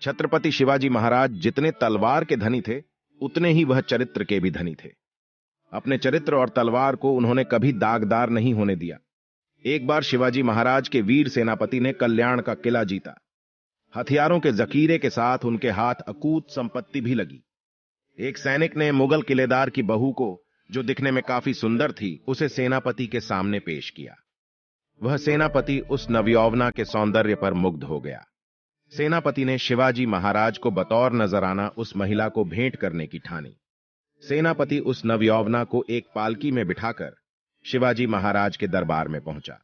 छत्रपति शिवाजी महाराज जितने तलवार के धनी थे, उतने ही वह चरित्र के भी धनी थे। अपने चरित्र और तलवार को उन्होंने कभी दागदार नहीं होने दिया। एक बार शिवाजी महाराज के वीर सेनापति ने कल्याण का किला जीता। हथियारों के जखीरे के साथ उनके हाथ अकूत संपत्ति भी लगी। एक सैनिक ने मुगल किलेदार की बहू को, जो दिखने में काफी सुंदर थी, उसे सेनापति के सामने पेश किया। वह सेनापति उस नवयौवना के सौंदर्य पर मुग्ध हो गया। सेनापति ने शिवाजी महाराज को बतौर नजराना उस महिला को भेंट करने की ठानी। सेनापति उस नवयौवना को एक पालकी में बिठाकर शिवाजी महाराज के दरबार में पहुंचा।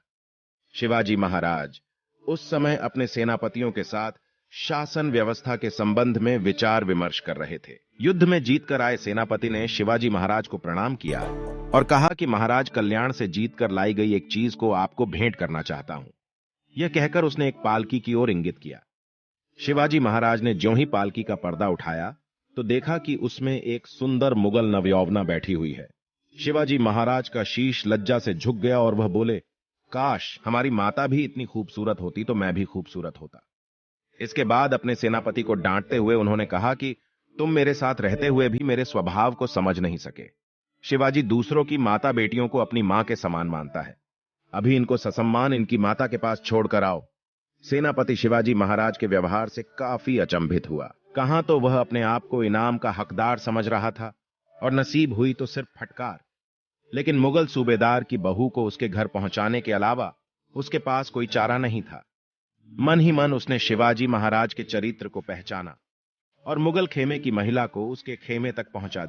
शिवाजी महाराज उस समय अपने सेनापतियों के साथ शासन व्यवस्था के संबंध में विचार विमर्श कर रहे थे। युद्ध में जीतकर आए सेनापति ने शिवाजी महाराज को प्रणाम किया और कहा कि महाराज, कल्याण से जीतकर लाई गई एक चीज को आपको भेंट करना चाहता हूं। यह कहकर उसने एक पालकी की ओर इंगित किया। शिवाजी महाराज ने ज्यों ही पालकी का पर्दा उठाया तो देखा कि उसमें एक सुंदर मुगल नवयौवना बैठी हुई है। शिवाजी महाराज का शीश लज्जा से झुक गया और वह बोले, काश हमारी माता भी इतनी खूबसूरत होती तो मैं भी खूबसूरत होता। इसके बाद अपने सेनापति को डांटते हुए उन्होंने कहा कि तुम मेरे साथ रहते हुए भी मेरे स्वभाव को समझ नहीं सके। शिवाजी दूसरों की माता बेटियों को अपनी मां के समान मानता है। अभी इनको ससम्मान इनकी माता के पास छोड़कर आओ। सेनापति शिवाजी महाराज के व्यवहार से काफी अचंभित हुआ। कहां तो वह अपने आप को इनाम का हकदार समझ रहा था और नसीब हुई तो सिर्फ फटकार। लेकिन मुगल सूबेदार की बहू को उसके घर पहुंचाने के अलावा उसके पास कोई चारा नहीं था। मन ही मन उसने शिवाजी महाराज के चरित्र को पहचाना और मुगल खेमे की महिला को उसके खेमे तक पहुंचा दिया।